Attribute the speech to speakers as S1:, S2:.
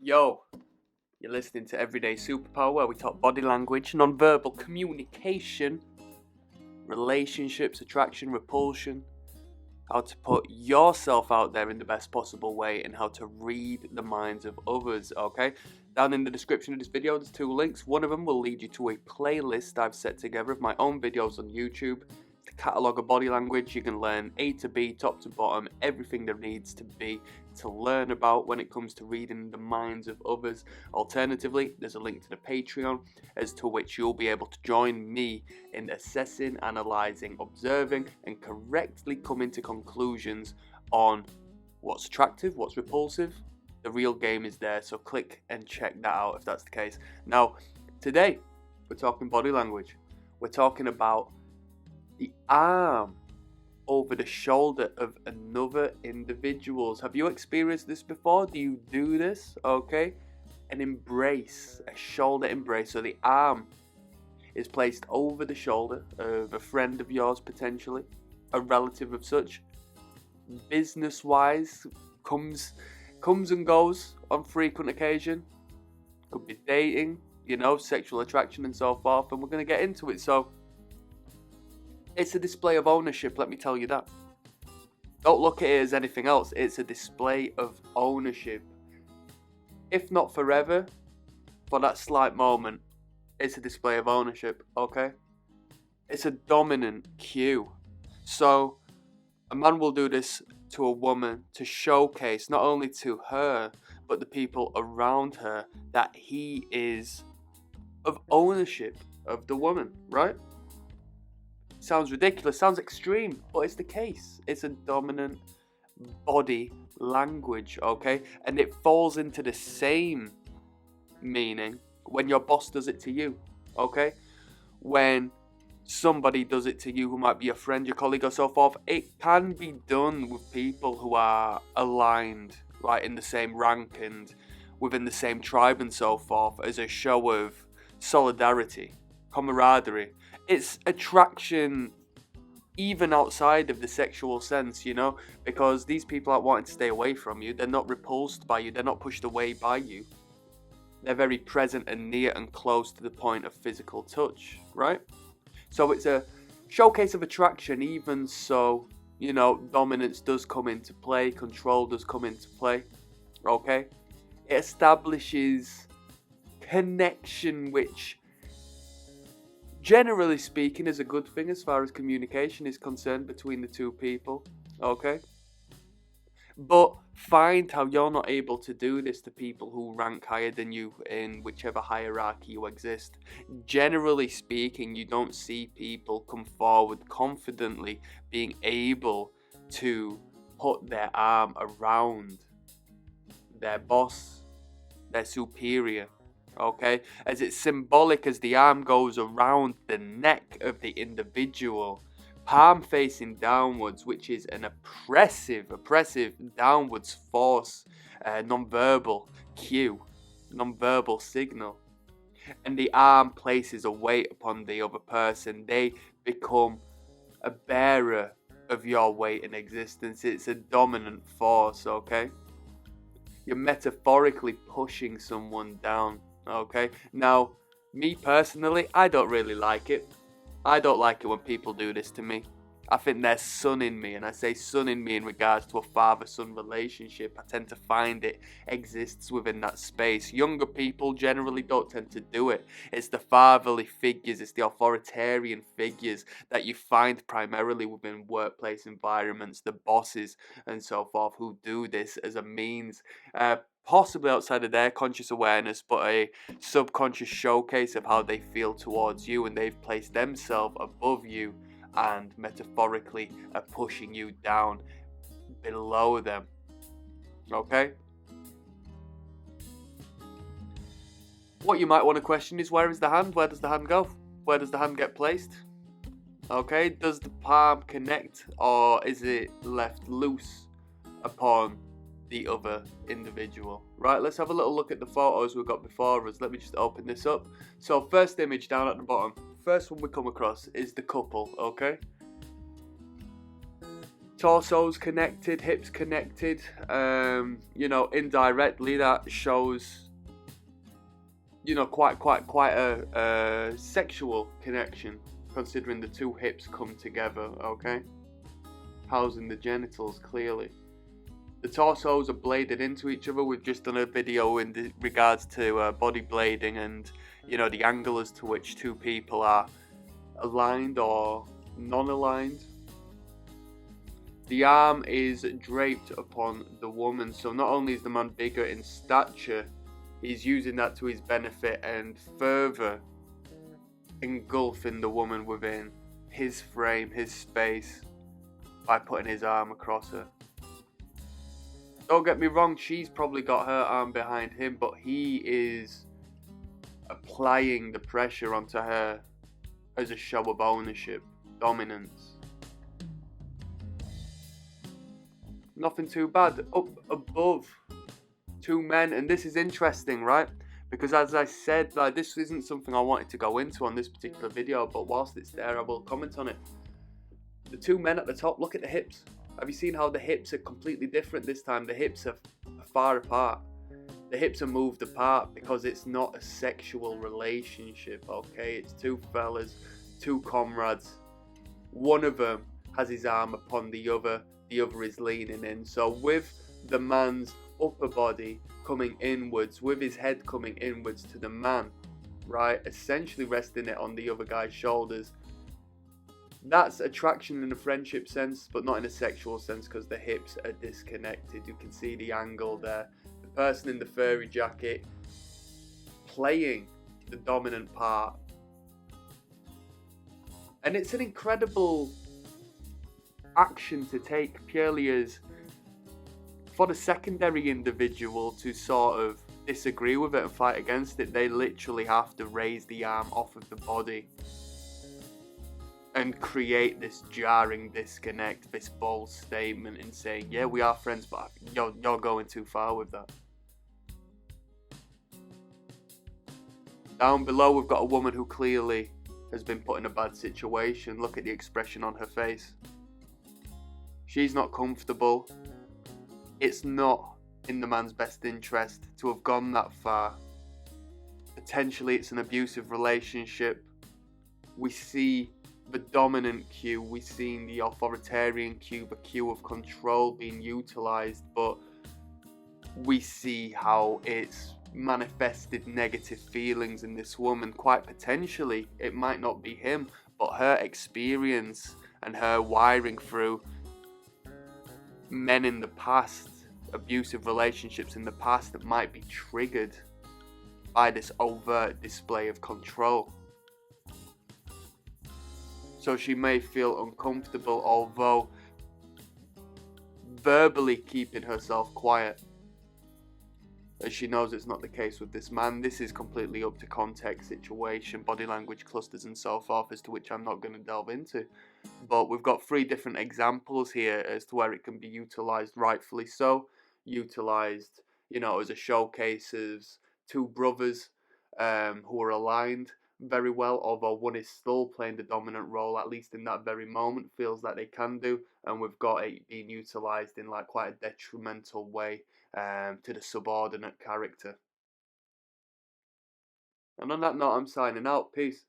S1: Yo, you're listening to Everyday Superpower, where we talk body language, non-verbal communication, relationships, attraction, repulsion, how to put yourself out there in the best possible way, and how to read the minds of others, okay? Down in the description of this video, there's 2 links. One of them will lead you to a playlist I've set together of my own videos on YouTube. The catalogue of body language. You can learn A to B, top to bottom, everything there needs to be to learn about when it comes to reading the minds of others. Alternatively, there's a link to the Patreon, as to which you'll be able to join me in assessing, analysing, observing, and correctly coming to conclusions on what's attractive, what's repulsive. The real game is there, so click and check that out if that's the case. Now, today, we're talking body language. We're talking about the arm over the shoulder of another individual's. Have you experienced this before? Do you do this? Okay. An embrace, a shoulder embrace. So the arm is placed over the shoulder of a friend of yours, potentially, a relative of such. Business-wise, comes and goes on frequent occasion. Could be dating, sexual attraction and so forth. And we're going to get into it. So it's a display of ownership, let me tell you that. Don't look at it as anything else. It's a display of ownership. If not forever, for that slight moment, it's a display of ownership, okay? It's a dominant cue. So, a man will do this to a woman to showcase not only to her, but the people around her, that he is of ownership of the woman, right? Sounds ridiculous, sounds extreme, but it's the case. It's a dominant body language, okay? And it falls into the same meaning when your boss does it to you, okay? When somebody does it to you who might be a friend, your colleague, or so forth. It can be done with people who are aligned, like in the same rank and within the same tribe and so forth, as a show of solidarity, camaraderie. It's attraction even outside of the sexual sense, because these people aren't wanting to stay away from you. They're not repulsed by you. They're not pushed away by you. They're very present and near and close to the point of physical touch, right? So it's a showcase of attraction. Even so, dominance does come into play. Control does come into play, okay? It establishes connection, which, generally speaking, is a good thing as far as communication is concerned between the two people, okay? But find how you're not able to do this to people who rank higher than you in whichever hierarchy you exist. Generally speaking, you don't see people come forward confidently being able to put their arm around their boss, their superior, okay, as it's symbolic as the arm goes around the neck of the individual, palm facing downwards, which is an oppressive downwards force, non-verbal cue, non-verbal signal. And the arm places a weight upon the other person. They become a bearer of your weight in existence. It's a dominant force, okay? You're metaphorically pushing someone down. Okay, now, me personally, I don't really like it. I don't like it when people do this to me. I think they're sonning me, and I say sonning me in regards to a father-son relationship. I tend to find it exists within that space. Younger people generally don't tend to do it. It's the fatherly figures, it's the authoritarian figures that you find primarily within workplace environments, the bosses and so forth, who do this as a means, possibly outside of their conscious awareness, but a subconscious showcase of how they feel towards you, and they've placed themselves above you and metaphorically are pushing you down below them, okay? What you might want to question is, where is the hand? Where does the hand go? Where does the hand get placed? Okay, does the palm connect, or is it left loose upon the other individual? Right, let's have a little look at the photos we've got before us. Let me just open this up. So first image down at the bottom, first one we come across is the couple, okay? Torso's connected, hips connected. You know, indirectly that shows, you know, quite a sexual connection, considering the two hips come together. Okay, housing the genitals clearly. The torsos are bladed into each other. We've just done a video in regards to body blading and, you know, the angle as to which two people are aligned or non-aligned. The arm is draped upon the woman, so not only is the man bigger in stature, he's using that to his benefit and further engulfing the woman within his frame, his space, by putting his arm across her. Don't get me wrong, she's probably got her arm behind him, but he is applying the pressure onto her as a show of ownership, dominance. Nothing too bad. Up above two men, and this is interesting, right? Because as I said, like, this isn't something I wanted to go into on this particular video, but whilst it's there, I will comment on it. The two men at the top, look at the hips. Have you seen how the hips are completely different this time? The hips are far apart. The hips are moved apart because it's not a sexual relationship, okay? It's two fellas, two comrades. One of them has his arm upon the other is leaning in. So with the man's upper body coming inwards, with his head coming inwards to the man, right? Essentially resting it on the other guy's shoulders. That's attraction in a friendship sense, but not in a sexual sense because the hips are disconnected. You can see the angle there. The person in the furry jacket playing the dominant part. And it's an incredible action to take, purely as for the secondary individual to sort of disagree with it and fight against it. They literally have to raise the arm off of the body and create this jarring disconnect, this bold statement in saying, yeah, we are friends, but you're going too far with that. Down below, we've got a woman who clearly has been put in a bad situation. Look at the expression on her face. She's not comfortable. It's not in the man's best interest to have gone that far. Potentially, it's an abusive relationship. We see the dominant cue, we've seen the authoritarian cue, the cue of control being utilized, but we see how it's manifested negative feelings in this woman. Quite potentially, it might not be him, but her experience and her wiring through men in the past, abusive relationships in the past, that might be triggered by this overt display of control. So she may feel uncomfortable, although verbally keeping herself quiet, as she knows it's not the case with this man. This is completely up to context, situation, body language clusters and so forth, as to which I'm not going to delve into. But we've got 3 different examples here as to where it can be utilised, rightfully so. Utilised, you know, as a showcase of 2 brothers who are aligned very well, although one is still playing the dominant role, at least in that very moment, feels like they can do, and we've got it being utilised in like quite a detrimental way to the subordinate character. And on that note, I'm signing out. Peace.